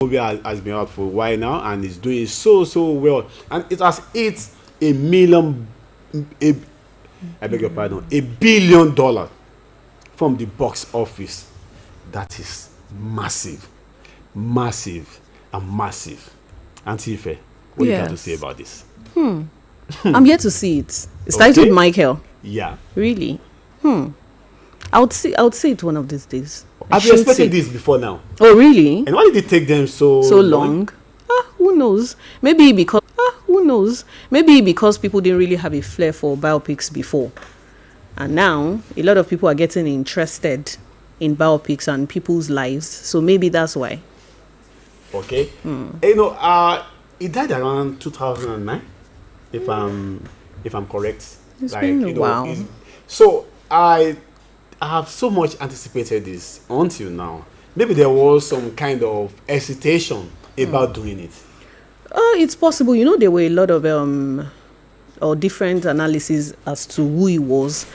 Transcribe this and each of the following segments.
movie has been out for a while now, and it's doing so well, and it has hit a million, a, I beg your pardon, $1 billion from the box office. That is massive, massive, and massive. Auntie Ife, what do you have to say about this? I'm yet to see it. It's Okay. titled Michael. Yeah. Really? I would say it one of these days. Have you should expected see. this before now? Oh, really? And why did it take them so Long? Who knows? Who knows? Maybe because people didn't really have a flair for biopics before. And now, a lot of people are getting interested in biopics and people's lives. So maybe that's why. Okay. It died around 2009, if I'm correct. It's been a while. So I have so much anticipated this until now. Maybe there was some kind of hesitation about doing it. It's possible. There were a lot of or different analysis as to who he was.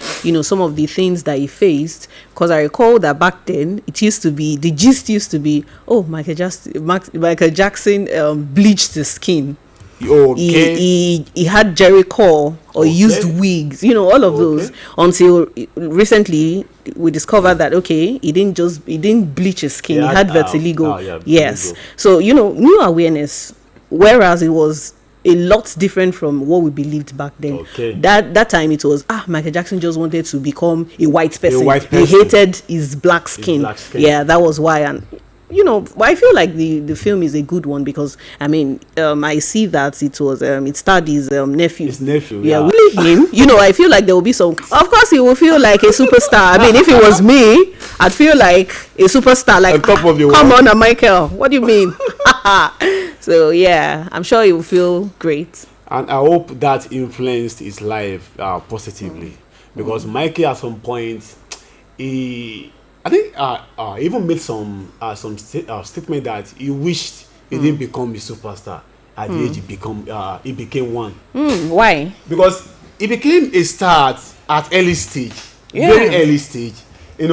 Some of the things that he faced. Because I recall that back then, the gist used to be, oh, Michael Jackson bleached his skin. Okay. He had Jerry Curl, or he used wigs, all of those, until recently we discovered that he didn't bleach his skin. He had vitiligo. Yes. Vitiligo. So new awareness, whereas it was a lot different from what we believed back then. Okay. That time it was Michael Jackson just wanted to become a white person. He person. hated his black skin. Yeah, that was why. And but I feel like the film is a good one because I see that it starred his nephew. His nephew. Yeah, really him. I feel like there will be some. Of course, he will feel like a superstar. If it was me, I'd feel like a superstar. Like, on top of the come world. on, Michael. What do you mean? So yeah, I'm sure he will feel great. And I hope that influenced his life positively, because Mikey at some point, he even made some statement that he wished he didn't become a superstar at the age he became one. Why? Because he became a star at early stage, very early stage.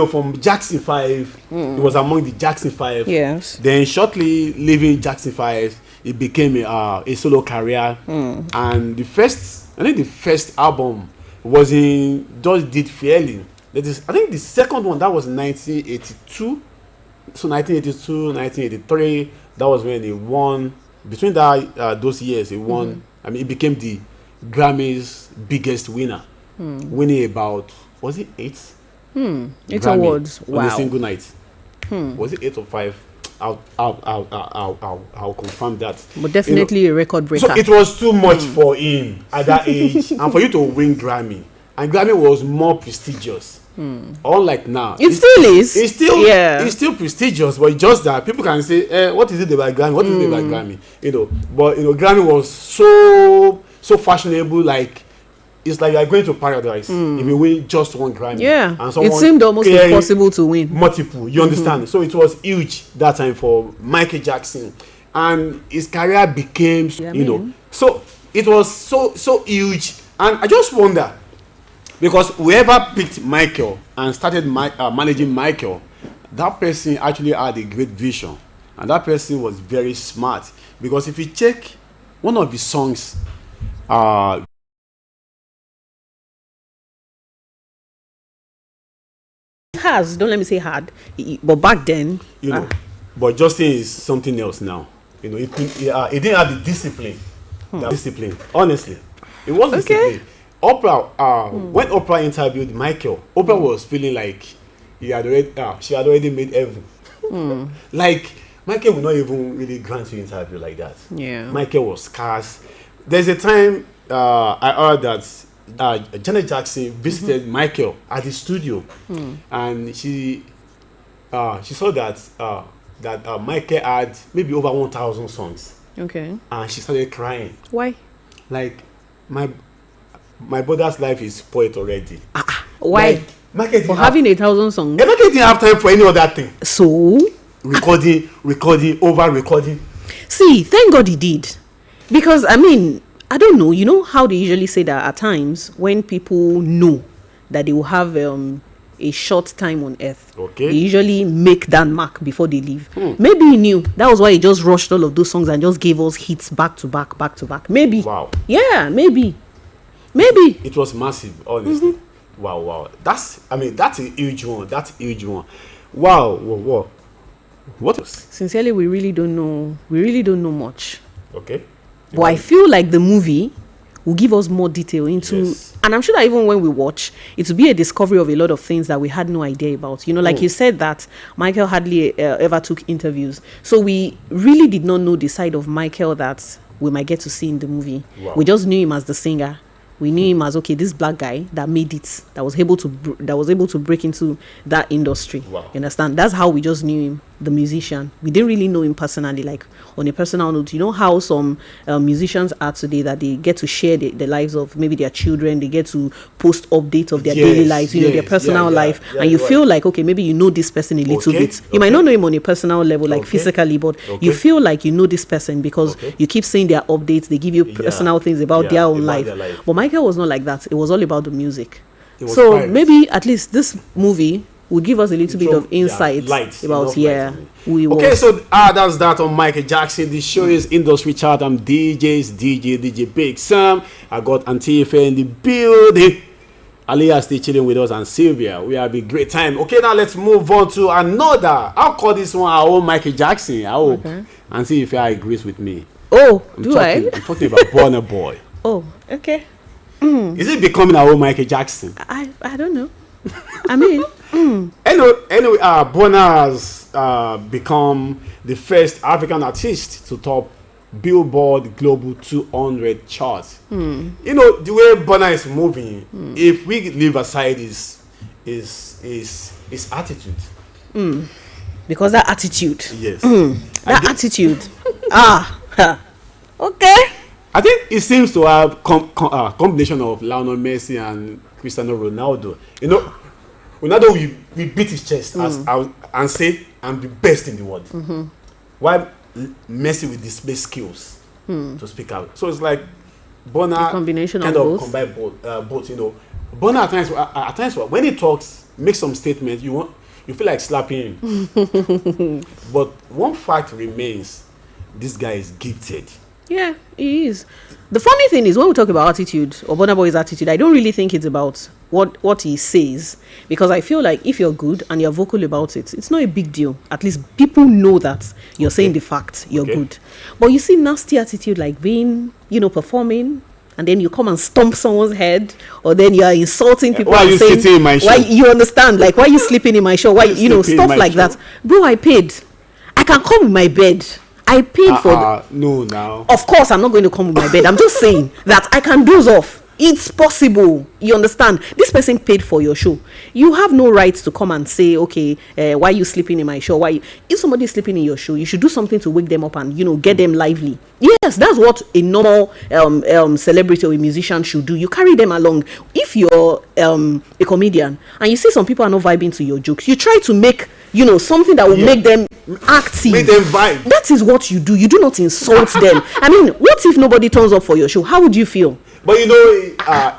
From Jackson 5, he was among the Jackson 5. Yes. Then shortly leaving Jackson 5, he became a solo career. And the first album just did fairly. I think the second one, that was 1982. So 1982, 1983, that was when he won. Between those years, he won. He became the Grammy's biggest winner, winning about, was it 8? 8 awards. On Wow. a single night. Was it 8 or 5? I'll confirm that. But definitely a record breaker. So it was too much for him at that age, and for you to win Grammy, and Grammy was more prestigious. Unlike now, It still is. It's still prestigious, but it's just that people can say, what is it about Grammy? What is it about Grammy? But Grammy was so fashionable, like. It's like you're going to paradise if you win just one Grammy. Yeah, and it seemed almost impossible to win. Multiple, you understand? So it was huge that time for Michael Jackson. And his career became, so it was so huge. And I just wonder, because whoever picked Michael and started managing Michael, that person actually had a great vision. And that person was very smart. Because if you check one of his songs, Don't let me say hard, but back then, but Justin is something else now. He didn't have the discipline. Discipline, honestly, it was discipline. Oprah, when Oprah interviewed Michael, Oprah was feeling like she had already made heaven. Like Michael would not even really grant you interview like that. Yeah, Michael was scarce. There's a time I heard that Janet Jackson visited Michael at the studio, and she saw that Michael had maybe over 1,000 songs. Okay. And she started crying. Why? Like, my brother life is spoiled already. Why? Like, Michael for having 1,000 songs. Michael didn't have time for any other thing. So recording, over recording. See, thank God he did, because I don't know, how they usually say that at times when people know that they will have a a short time on earth. Okay. They usually make that mark before they leave. Maybe he knew. That was why he just rushed all of those songs and just gave us hits back to back, back to back. Maybe. Wow. Yeah, maybe. It was massive, honestly. Wow. That's a huge one. Wow. What else? Sincerely, we really don't know. We really don't know much. Okay. But I feel like the movie will give us more detail into, Yes. and I'm sure that even when we watch, it will be a discovery of a lot of things that we had no idea about. You know, like you said that Michael hardly ever took interviews. So we really did not know the side of Michael that we might get to see in the movie. Wow. We just knew him as the singer. We knew him as, okay, this black guy that made it, that was able to break into that industry. Wow. You understand? That's how we just knew him, the musician. We didn't really know him personally, like on a personal note. You know how some musicians are today, that they get to share the lives of maybe their children, they get to post updates of their daily lives, you know, their personal life, and you feel like, okay, maybe you know this person a little bit. You might not know him on a personal level, like physically, but you feel like you know this person because you keep seeing their updates, they give you personal things about their own life. But Michael was not like that. It was all about the music. So pirates. Maybe at least this movie will give us a little bit of insight about who he was. Okay, so that's that on Michael Jackson. The show is Industry Chart. I'm DJ Big Sam. I got Antifa in the building. Aliyah still chilling with us, and Sylvia. We have a great time. Okay, now let's move on to another. I'll call this one our own Michael Jackson. I hope. Okay. And see if he agrees with me. Oh, I'm talking about Burna Boy. Oh, okay. Is it becoming our own Michael Jackson? I don't know. I mean, anyway, Burna has become the first African artist to top Billboard Global 200 charts. You know, the way Burna is moving, if we leave aside his attitude. Because that attitude. Yes. That attitude. Okay. I think it seems to have combination of Lionel Messi and Cristiano Ronaldo. You know, Ronaldo we beat his chest and say I'm the best in the world. While Messi will display skills to speak out. So it's like Burna combination kind of combine both. You know, Burna at times when he talks, makes some statements, you feel like slapping him. But one fact remains: this guy is gifted. Yeah, he is. The funny thing is, when we talk about attitude or Burna Boy's attitude, I don't really think it's about what he says, because I feel like if you're good and you're vocal about it, it's not a big deal. At least people know that you're saying the fact, you're good. But you see nasty attitude like being, performing, and then you come and stomp someone's head, or then you are insulting people. Why are you sitting in my show? Why, you understand? Like, why are you sleeping in my show? Why, stuff like that. Bro, I paid. I can come with my bed. I paid for no now. Of course, I'm not going to come with my bed. I'm just saying that I can doze off. It's possible. You understand? This person paid for your show. You have no right to come and say, okay, why are you sleeping in my show? If somebody is sleeping in your show, you should do something to wake them up and, get them lively. Yes, that's what a normal celebrity or a musician should do. You carry them along. If you're a comedian and you see some people are not vibing to your jokes, you try to make something that will make them active. Make them vibe. That is what you do. You do not insult them. I mean, what if nobody turns up for your show? How would you feel? But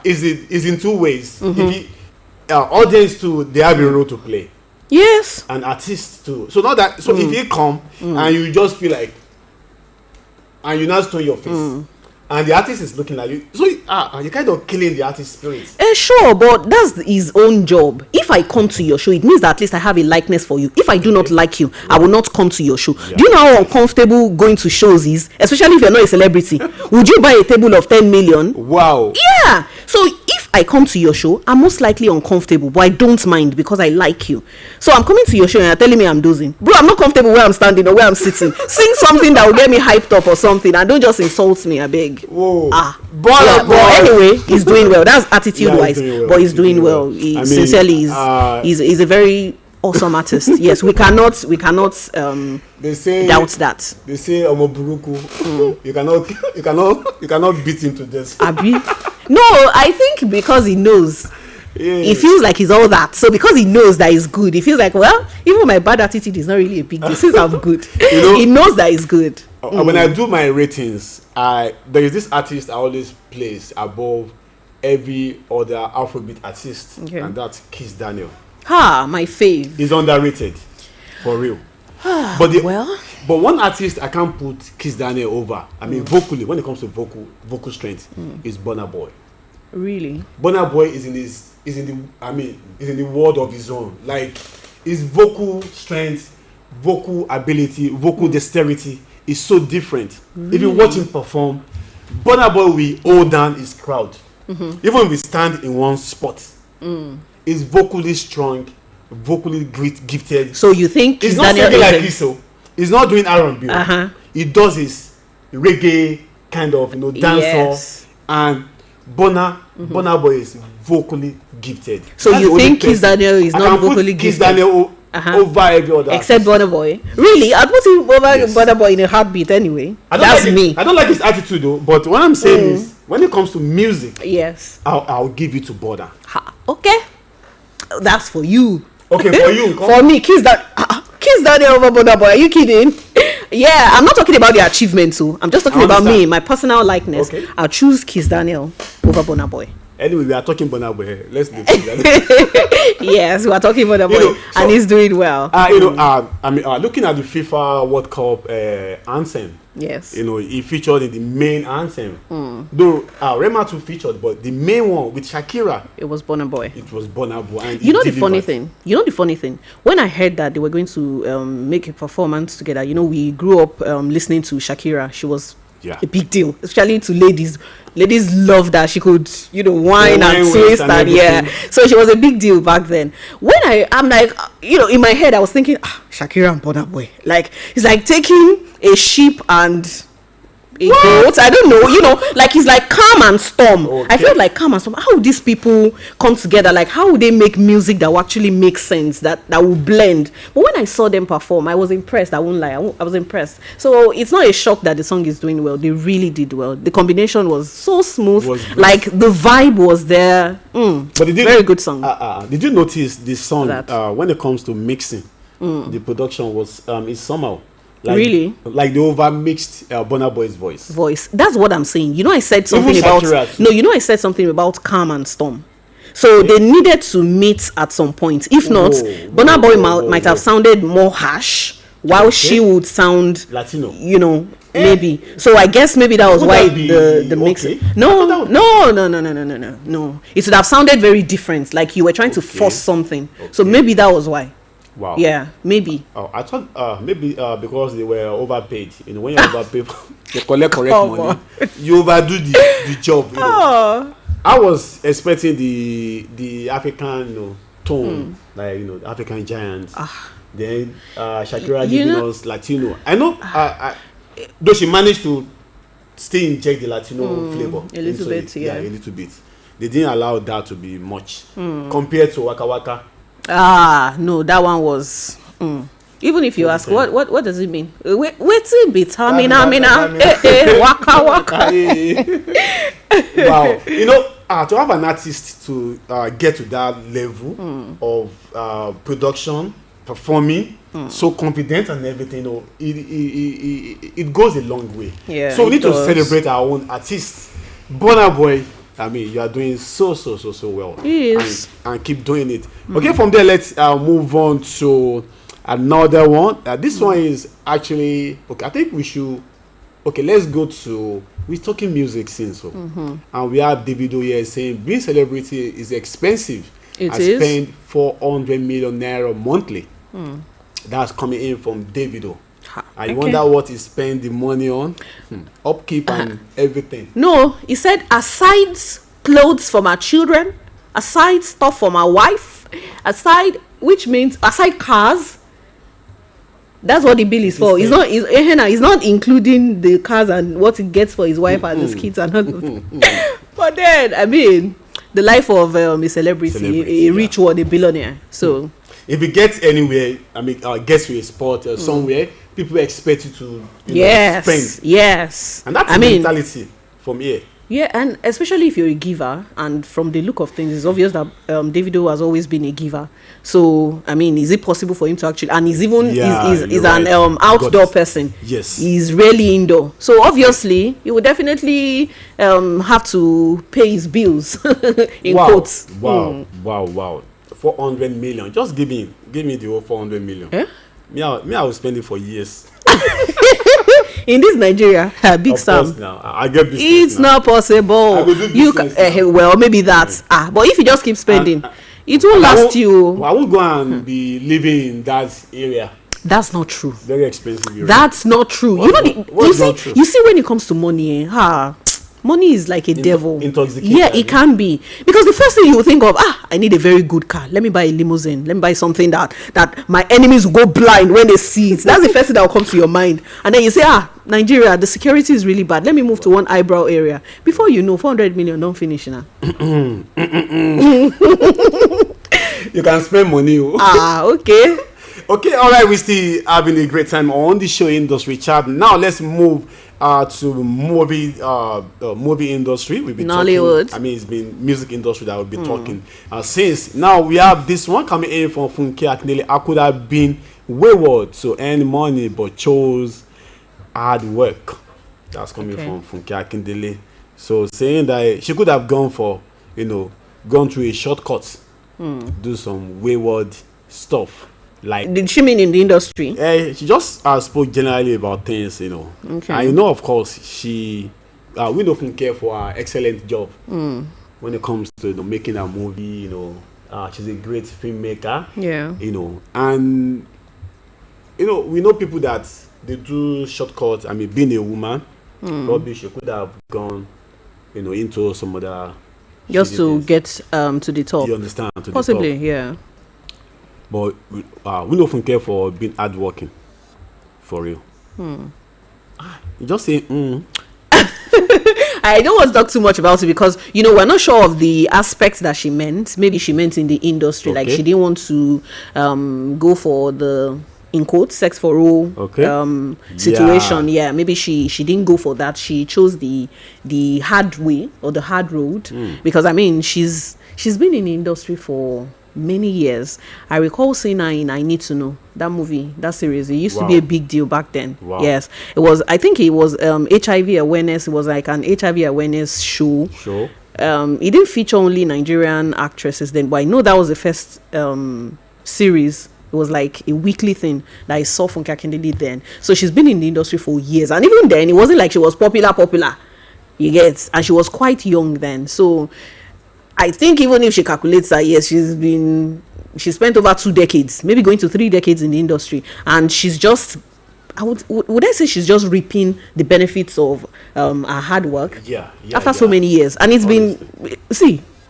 is in two ways. If audience too, they have a role to play. Yes. And artists too. So not that. So if you come and you just feel like, and you now turn your face, and the artist is looking at you, so you're kind of killing the artist's spirit. Sure, but that's his own job. If I come to your show, it means that at least I have a likeness for you. If I do not like you, I will not come to your show. Yeah. Do you know how uncomfortable going to shows is? Especially if you're not a celebrity. Would you buy a table of 10 million? Wow. Yeah. So if I come to your show, I'm most likely uncomfortable, but I don't mind because I like you. So I'm coming to your show and you're telling me I'm dozing. Bro, I'm not comfortable where I'm standing or where I'm sitting. Sing something that will get me hyped up or something, and don't just insult me, I beg. Whoa. But anyway, he's doing well. That's attitude wise, but he's doing well. Sincerely, he's a very awesome artist. Yes, we cannot they say, doubt that. They say Omoburuku. You cannot beat him to death. Abi? No, I think because he knows. Yes. He feels like he's all that. So because he knows that he's good, he feels like, well, even my bad attitude is not really a big deal since I'm good. He knows that he's good. When I do my ratings, there is this artist I always place above every other Afrobeat artist, and that's Kiss Daniel. My fave. He's underrated, for real. But Well, but one artist I can't put Kiss Daniel over. I mean, vocally, when it comes to vocal strength, is Burna Boy. really? Burna Boy is in the world of his own. Like, his vocal strength, vocal ability, vocal dexterity is so different. If you watch him perform, Burna Boy will hold down his crowd. Even if we stand in one spot, he's vocally strong, vocally gifted. So you think He's Kiss not Daniel singing like is Kiso. He's not doing R&B. He does his reggae kind of, dancehall. Yes. And Burna Boy is vocally gifted. So That's you the only think Kiss person Daniel is I not can put vocally Kiss gifted? Daniel over every other Except artist. Burna Boy? Really? I'd put him over Yes. Burna Boy in a heartbeat anyway. I don't That's like me. I don't like his attitude though. But what I'm saying is, when it comes to music, Yes. I'll give it to Burna. Okay. That's for you. Okay, for you. For me, Kiss Daniel over Burna Boy. Are you kidding? Yeah, I'm not talking about the achievement too. I'm just talking I about me, understand. my personal likeness. Okay. I'll choose Kiss Daniel over Burna Boy. Anyway, we are talking Burna Boy. Let's leave it. Yes, we are talking Burna Boy, and he's doing well. Looking at the FIFA World Cup anthem. Yes. He featured in the main anthem. Though Rema too featured, but the main one with Shakira, It was Burna Boy. it was Burna Boy. And You know he the funny delivered. thing. When I heard that they were going to make a performance together, we grew up listening to Shakira. She was a big deal, especially to ladies. Ladies love that she could, whine and twist and So she was a big deal back then. When I'm like, in my head I was thinking, Shakira and Burna Boy, like it's like taking a sheep and a goat. I don't know, like it's like calm and storm. Okay. I felt like calm and storm. How would these people come together? Like how would they make music that will actually make sense, that will blend? But when I saw them perform, I was impressed. I won't lie, I was impressed. So it's not a shock that the song is doing well. They really did well. The combination was so smooth. Like the vibe was there. But very good song. Did you notice this song? That. When it comes to mixing, the production was is somehow. Like, Really? Like they over mixed Burna Boy's voice. That's what I'm saying. I said something Even about Shakira too. I said something about calm and storm. So they needed to meet at some point. If not, Burna Boy might have sounded more harsh, while she would sound Latino. Maybe. So I guess maybe that was Would why that be the mix. okay? No. It would have sounded very different. Like you were trying to force something. So maybe that was why. Wow. Yeah, maybe. Oh, I thought maybe because they were overpaid. When you're overpaid, they collect correct Come money. on. You overdo the job. Oh. I was expecting the African tone, like the African giants. Then Shakira giving us Latino. I know. Though she managed to still inject the Latino flavor a little bit, it. Yeah, a little bit. They didn't allow that to be much compared to Waka Waka. No, that one was. Even if you ask, what does it mean? Wait it be Tamina, waka waka. Wow, to have an artist to get to that level of production, performing, so confident and everything, it goes a long way. Yeah, so we need to celebrate our own artists. Burna Boy, you are doing so well. Yes. And keep doing it. Okay, from there, let's move on to another one. This one is actually okay. I think we should. Okay, let's go to. We're talking music since and we have Davido here saying being celebrity is expensive. It I is. spend 400 million naira monthly. That's coming in from Davido. I wonder what he spend the money on. Upkeep and everything. No, he said aside clothes for my children, aside stuff for my wife, which means aside cars. That's what the bill is for. He's not including the cars and what he gets for his wife and his kids and all. But then, the life of a celebrity, a rich one, a billionaire. So if he gets anywhere, gets to a spot somewhere, people expect you to spend. Yes. And that's the mentality from here. Yeah, and especially if you're a giver, and from the look of things, it's obvious that Davido has always been a giver. So, is it possible for him to actually, and he's even he's an outdoor person. Yes, he's rarely indoor. So obviously, he would definitely have to pay his bills in quotes. Wow. 400 million. Just give me the whole 400 million. Eh? I will spend it for years. In this Nigeria, big Of Sam. course now. I get business It's now. not possible. I will do You business well, maybe that. But if you just keep spending, it won't And last you. I won't go and be living in that area. That's not true. Very expensive area. That's not true. What's not true? You see, when it comes to money, money is like a devil. Intoxicating. Yeah, it can be, because the first thing you will think of, I need a very good car. Let me buy a limousine. Let me buy something that my enemies will go blind when they see it. That's the first thing that will come to your mind. And then you say, Nigeria, the security is really bad. Let me move to one eyebrow area. Before you know, 400 million don't finish now. You can spend money. Okay. Okay, all right. We still having a great time on the show industry chat. Now let's move to movie industry. We've been Nollywood. talking. I mean, it's been music industry that we've been talking since. Now we have this one coming in from Funke Akindele. I could have been wayward to earn money, but chose hard work. That's coming from Funke Akindele. So saying that she could have gone through a shortcut, do some wayward stuff. Like, did she mean in the industry? She just spoke generally about things, Okay. And of course, we know Funke for her excellent job when it comes to making a movie. She's a great filmmaker. Yeah. And we know people that they do shortcuts. I mean, being a woman, probably she could have gone, into some other. Just to get to the top. You understand? Possibly, yeah. But we know Funke for being hardworking, for real. You just say, I don't want to talk too much about it because, we're not sure of the aspects that she meant. Maybe she meant in the industry, like she didn't want to go for the, in quotes, sex for all situation. Yeah, maybe she didn't go for that. She chose the hard way or the hard road because, I mean, she's been in the industry for many years. I recall seeing her in I Need to Know, that movie, that series. It used to be a big deal back then. Yes, it was. I think it was HIV awareness. It was like an HIV awareness show. It didn't feature only Nigerian actresses then, but I know that was the first series. It was like a weekly thing that I saw from Akindele then. So she's been in the industry for years, and even then it wasn't like she was popular. You get, and she was quite young then. So I think even if she calculates that, yes, she spent over 2 decades, maybe going to 3 decades in the industry, and she's just, would I say she's just reaping the benefits of her hard work? After so many years, and it's been,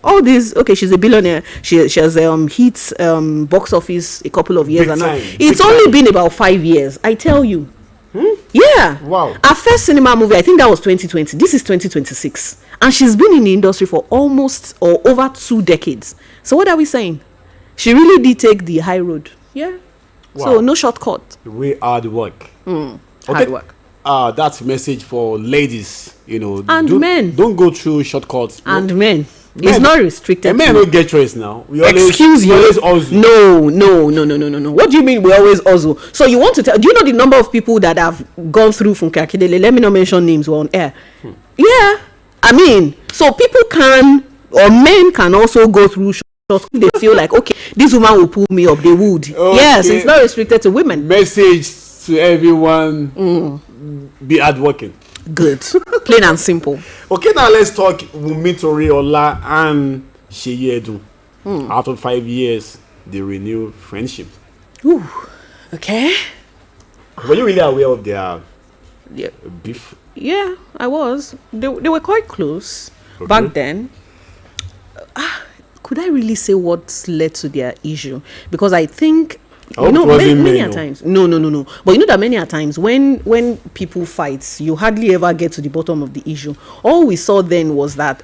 all this. Okay, she's a billionaire. She has hit box office a couple of years, and it's only been about 5 years. I tell you. Yeah. Wow. Our first cinema movie, I think that was 2020. This is 2026. And she's been in the industry for almost or over 2 decades. So what are we saying? She really did take the high road. Yeah. Wow. So no shortcut. We hard work. Hard work. That's a message for ladies, And men. Don't go through shortcuts. And men. It's not restricted. And men don't get choice now. Excuse you. Always hustle. No. What do you mean we always hustle? So you want to tell? Do you know the number of people that have gone through Funke Akindele? Let me not mention names. We're on air. Yeah, I mean, so people can, or men can also go through shortcuts. They feel like, okay, this woman will pull me up. They would. Okay. Yes, it's not restricted to women. Message to everyone: be hardworking. Good. Plain and simple. Okay, now let's talk Wunmi Toriola and Seyi Edun. After 5 years, they renew friendship. Ooh, okay. Were you really aware of their beef? Yeah, I was. They were quite close back then. Could I really say what led to their issue? Because I think many a times. No. But you know that many a times when people fight, you hardly ever get to the bottom of the issue. All we saw then was that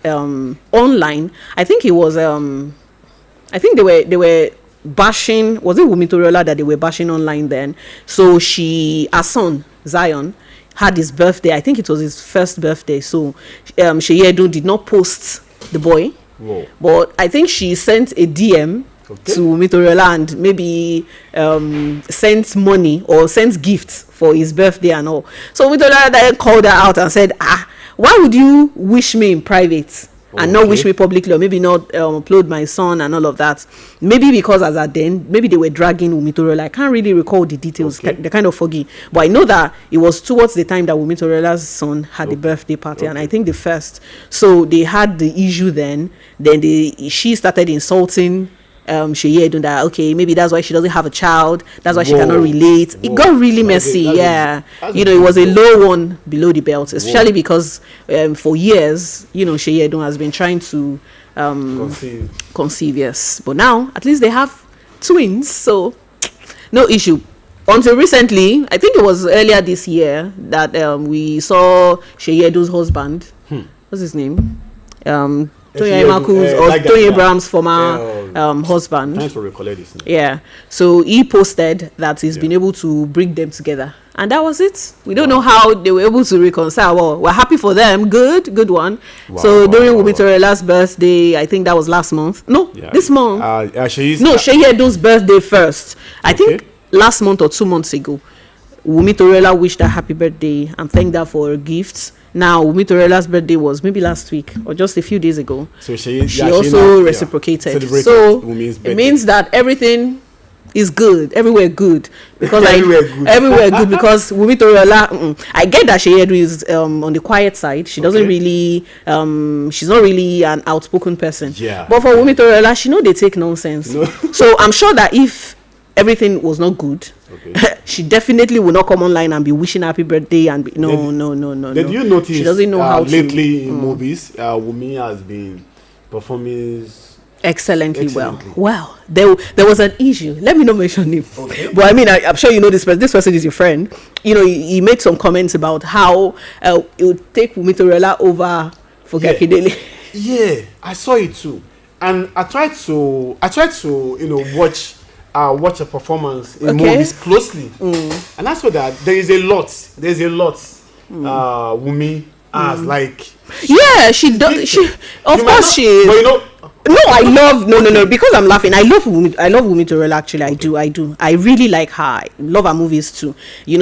online, I think it was I think they were bashing. Was it Wunmi Toriola that they were bashing online then? So her son Zion had his birthday. I think it was his first birthday. So Seyi Edun did not post the boy. Whoa. But I think she sent a DM to Wunmi Toriola and maybe sent money or sent gifts for his birthday and all. So Wunmi Toriola then called her out and said, why would you wish me in private and not wish me publicly, or maybe not upload my son and all of that. Maybe because as at then, maybe they were dragging Wumi Toriola. I can't really recall the details. They're kind of foggy. But I know that it was towards the time that Wumi Toriola's son had the birthday party, and I think the first. So they had the issue then. Then she started insulting Sheye Edun, that okay, maybe that's why she doesn't have a child, that's why she cannot relate. It got really messy. It was a low one below the belt, especially because for years, Sheye Edun has been trying to conceive, yes, but now at least they have twins, so no issue. Until recently, I think it was earlier this year that we saw Sheye Edun's husband. What's his name? Toye Emaku's or Toye Abraham's former husband. Thanks for recalling this name. Yeah. So he posted that he's been able to bring them together. And that was it. We don't know how they were able to reconcile. Well, we're happy for them. Good one. So during Wumi Toriola's birthday, I think that was last month. No, this month. Sheye Edun's birthday first. I think last month or 2 months ago, Wumi Toriola wished her happy birthday and thanked her for her gifts. Now, Wumi Toriola's birthday was maybe last week or just a few days ago. So she also reciprocated. So it means that everything is good, everywhere good, because everywhere good because Wumi Toriola. I get that Sheye Edun is on the quiet side. She doesn't really she's not really an outspoken person. But for Wumi Toriola, she know they take nonsense. So I'm sure that if everything was not good, she definitely will not come online and be wishing happy birthday and be, no. Did you notice she doesn't know how lately in movies Wumi has been performing excellently well. There was an issue. Let me not mention him. But I mean, I'm sure you know this person. This person is your friend. He made some comments about how it would take Wumi Toriola over for Gakidele. Yeah, I saw it too, and I tried to watch a performance in movies closely, and I saw that there's a lot Wumi has like she does, she of course she is, but I love because I'm laughing. I love Wumi Toriola, actually. I really like her. I love her movies too.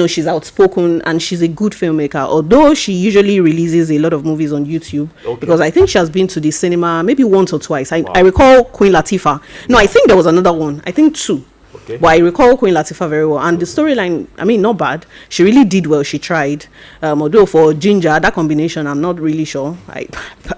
She's outspoken and she's a good filmmaker, although she usually releases a lot of movies on YouTube, because I think she has been to the cinema maybe once or twice. I recall Queen Latifah. No, I think there was another one. I think two. But I recall Queen Latifah very well, and the storyline, I mean, not bad. She really did well. She tried. Although for Ginger, that combination, I'm not really sure. I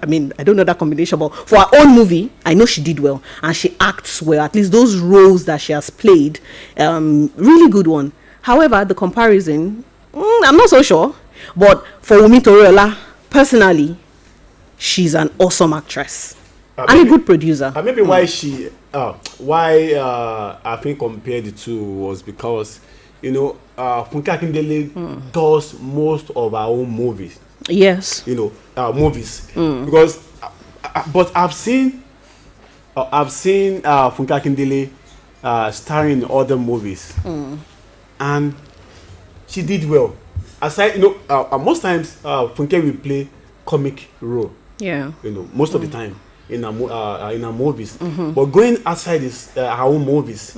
mean, I don't know that combination, but for her own movie, I know she did well, and she acts well. At least those roles that she has played, really good one. However, the comparison, I'm not so sure. But for Wumi Toriola, personally, she's an awesome actress and a good producer. Maybe why I think compared the two was because Funke Akindele does most of our own movies. Yes. Movies because but I've seen Funke Akindele starring in other movies, and she did well. Aside, most times Funke will play comic role. Yeah. Most of the time in her movies, but going outside her own movies,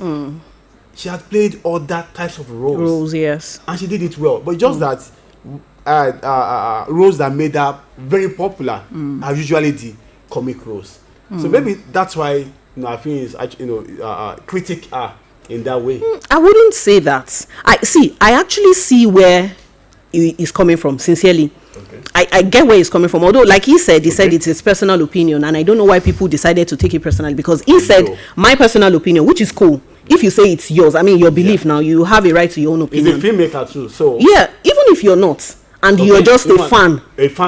she had played other types of roles. Yes, and she did it well. But just that roles that made her very popular are usually the comic roles. So maybe that's why I think it's critic her in that way. I wouldn't say that. I actually see where he is coming from, sincerely. I get where he's coming from, although like he said it's his personal opinion, and I don't know why people decided to take it personally, because he said my personal opinion, which is cool. If you say it's yours, I mean your belief, now you have a right to your own opinion. He's a filmmaker too, so even if you're not and you're just a fan,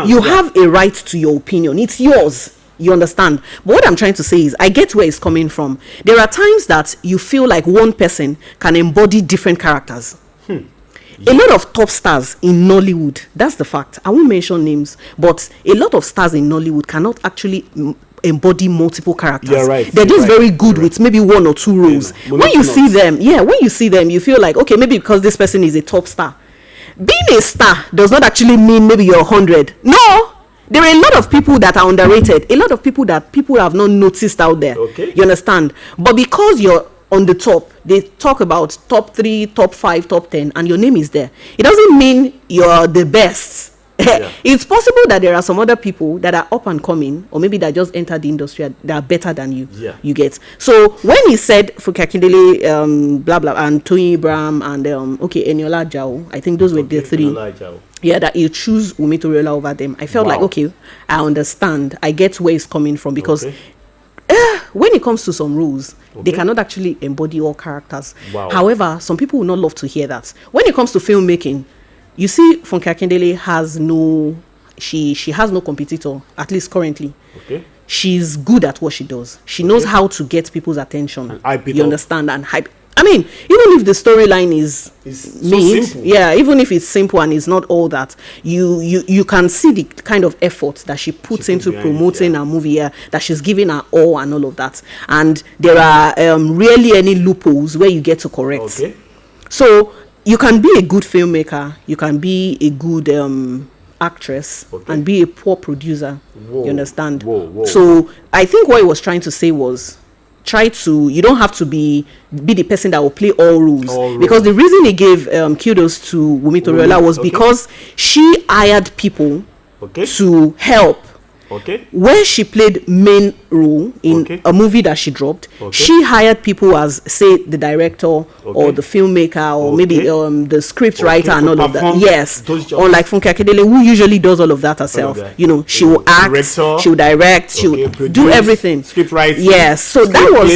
you have a right to your opinion. It's yours. You understand? But what I'm trying to say is I get where it's coming from. There are times that you feel like one person can embody different characters. A lot of top stars in Nollywood, that's the fact. I won't mention names, but a lot of stars in Nollywood cannot actually embody multiple characters. They're just very good with maybe one or two roles. When you see them, you feel like, okay, maybe because this person is a top star. Being a star does not actually mean maybe you're 100. No, there are a lot of people that are underrated, a lot of people that people have not noticed out there. You understand? But because you're on the top, they talk about top 3, top 5, top 10, and your name is there. It doesn't mean you're the best. It's possible that there are some other people that are up and coming, or maybe that just entered the industry that are better than you. Yeah. You get. So when he said Funke Akindele, blah blah, and Tony Abraham and Eniola Jao, I think those were the three. Yeah, that you choose Wumi Toriola over them. I felt like, okay, I understand. I get where it's coming from, because when it comes to some rules, they cannot actually embody all characters. However, some people will not love to hear that. When it comes to filmmaking, you see, Funke Akindele has no, she has no competitor, at least currently. She's good at what she does. She knows how to get people's attention. You understand? And hype. I mean, even if the storyline is made, so even if it's simple and it's not all that, you can see the kind of effort that she puts into promoting her movie, that she's giving her all and all of that. And there are rarely any loopholes where you get to correct. So you can be a good filmmaker, you can be a good actress, and be a poor producer. You understand? So I think what he was trying to say was, you don't have to be the person that will play all roles. Because the reason he gave kudos to Wumi Toriola was because she hired people to help. Where she played main role in a movie that she dropped, she hired people as, say, the director or the filmmaker or maybe the script writer and all of that. Yes. Or like Funke Akindele, who usually does all of that herself. You know, she will act, she will direct, she will do everything. Script writing. Yes. So that was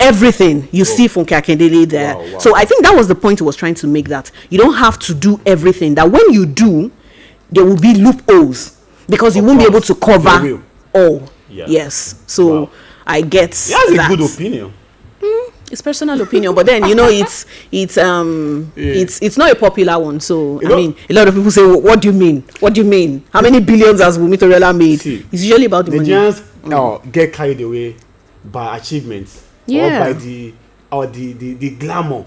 everything. You see Funke Akindele there. So I think that was the point he was trying to make, that you don't have to do everything. That when you do, there will be loopholes. Because you won't be able to cover all. Yes. So I get that. That's a good opinion. It's personal opinion, but then it's not a popular one. So I mean, a lot of people say, what do you mean? What do you mean? How many billions has Wumi Toriola made? It's usually about the money. Nigerians get carried away by achievements or by the glamour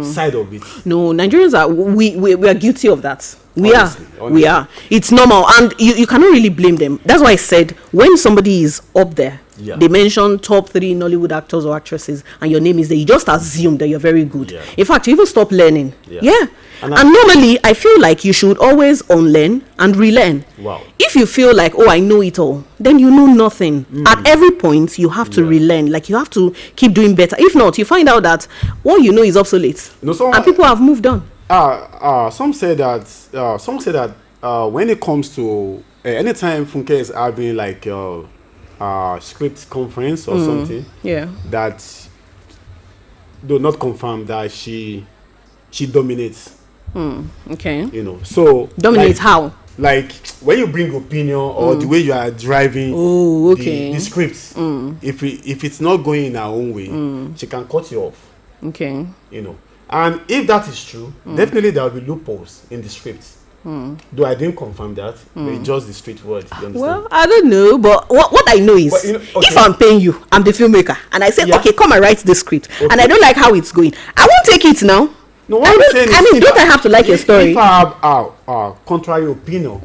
side of it. No, Nigerians we are guilty of that. We are. It's normal, and you cannot really blame them. That's why I said, when somebody is up there, they mention top 3 Nollywood actors or actresses, and your name is there, you just assume that you're very good. In fact, you even stop learning. And normally, I feel like you should always unlearn and relearn. If you feel like, oh, I know it all, then you know nothing. At every point, you have to relearn. Like, you have to keep doing better. If not, you find out that what you know is obsolete, and people have moved on. Some say that when it comes to anytime Funke is having like script conference or something, that do not confirm that she dominates. You know, so dominates how? Like when you bring opinion or the way you are driving the script, if it's not going in her own way, she can cut you off. You know. And if that is true, definitely there will be loopholes in the script. Though I didn't confirm that, but it's just the straight word. You understand? Well, I don't know, but what I know is, if I'm paying you, I'm the filmmaker, and I say, okay, come and write the script, and I don't like how it's going, I won't take it now. No, what I'm saying is, don't I have to like your story? If I have contrary opinion,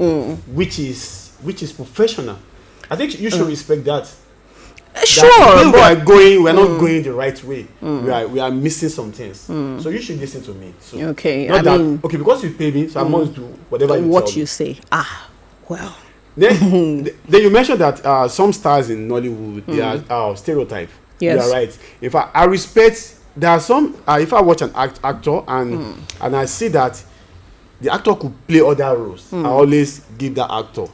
which is professional, I think you should respect that. Sure, we're not going the right way. We are missing some things. So you should listen to me. So because you pay me, so I must do whatever you say. Well. Then you mentioned that some stars in Nollywood, they are stereotype. You are right. If I respect, there are some. If I watch an actor and I see that the actor could play other roles, I always give that actor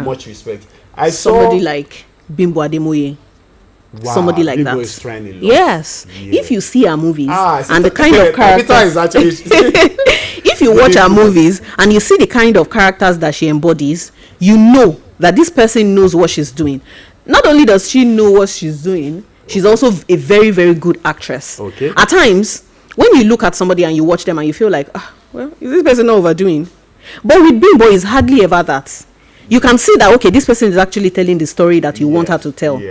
much respect. Somebody like Bimbo Ademoye. Somebody like that. Is trying a lot. Yes. If you see her movies and the kind of characters, is actually if you watch her movies and you see the kind of characters that she embodies, you know that this person knows what she's doing. Not only does she know what she's doing, she's also a very, very good actress. At times, when you look at somebody and you watch them and you feel like, well, is this person not overdoing? But with Bimbo, it's hardly ever that. You can see that, okay, this person is actually telling the story that you want her to tell.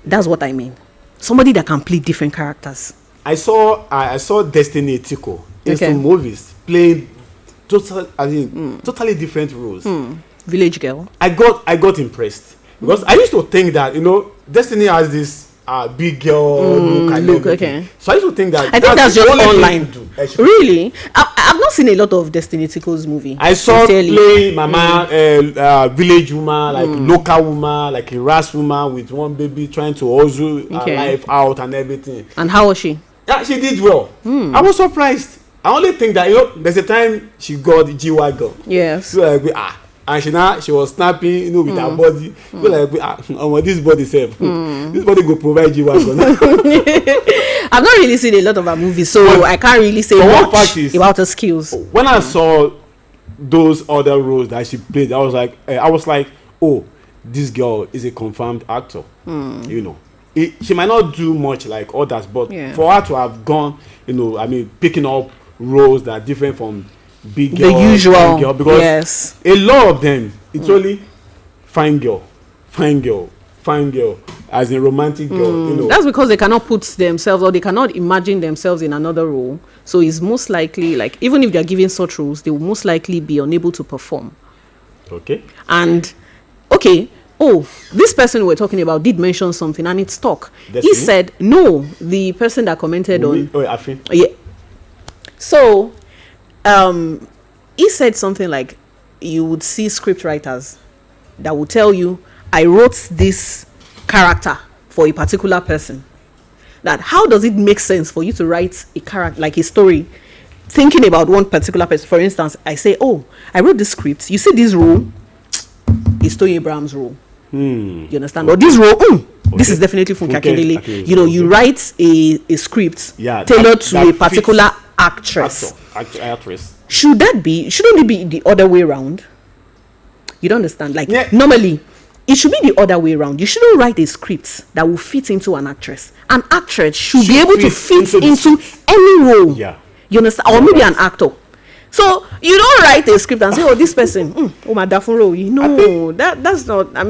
That's what I mean. Somebody that can play different characters. I saw Destiny Etiko in some movies playing totally different roles. Village Girl. I got impressed because I used to think that Destiny has this big girl look and look, everything. okay. So I used to think that I think that's the just only thing online. to do, actually. Really? I've not seen a lot of Destiny Tickle's movie. I saw sincerely. play mama, village woman, like local woman, like a ras woman with one baby trying to hustle her life out and everything. And how was she? Yeah, she did well. I was surprised. I only think that there's a time she got the G-Wagon. Yes. So like and she was snapping, with her body. So like this body self, this body go provide G-Wagon. I've not really seen a lot of her movies, so I can't really say much about her skills. When I saw those other roles that she played, I was like, oh, this girl is a confirmed actor. She might not do much like others, but for her to have gone, picking up roles that are different from big girl, the usual girl, because a lot of them, it's only fine girl, as a romantic girl. That's because they cannot put themselves, or they cannot imagine themselves in another role. So it's most likely, like, even if they're given such roles, they will most likely be unable to perform. Okay. And this person we're talking about did mention something, and it's stuck. He said no. The person that commented on, I think. Yeah. So, he said something like, you would see script writers that will tell you, I wrote this character for a particular person. That how does it make sense for you to write a character, like a story, thinking about one particular person? For instance, I say, I wrote this script. You see this role, it's Tony Abraham's role. You understand? Or this role, this is definitely Funke Akindele. You write a script tailored to a particular actress. Shouldn't it be the other way around? You don't understand? Like, normally, it should be the other way around. You shouldn't write a script that will fit into an actress. An actress should be able to fit into any role. Yeah. You understand? Or maybe an actor. So you don't write a script and say, this person, my different role. That's not, But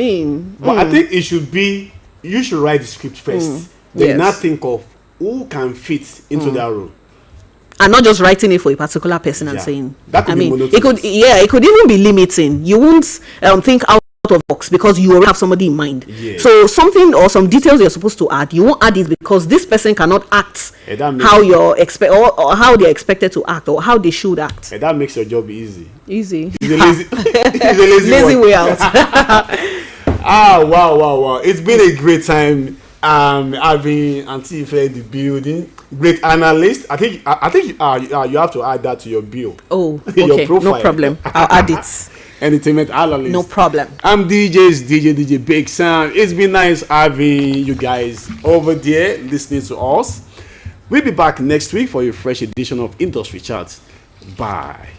I think it should be, you should write the script first. Then not think of who can fit into that role. And not just writing it for a particular person and saying, that could be monotonous. It could even be limiting. You won't think out of the box because you already have somebody in mind. So something or some details you're supposed to add, you won't add it because this person cannot act how you're or how they're expected to act, or how they should act. And that makes your job easy. It's a lazy way out. Wow. It's been a great time having Auntie Ife in the building. Great analyst. I think you have to add that to your bio. Okay. Your profile. No problem. I'll add it. Entertainment analyst. No problem. I'm DJ Big Sam. It's been nice having you guys over there listening to us. We'll be back next week for a fresh edition of Industry Chat. Bye.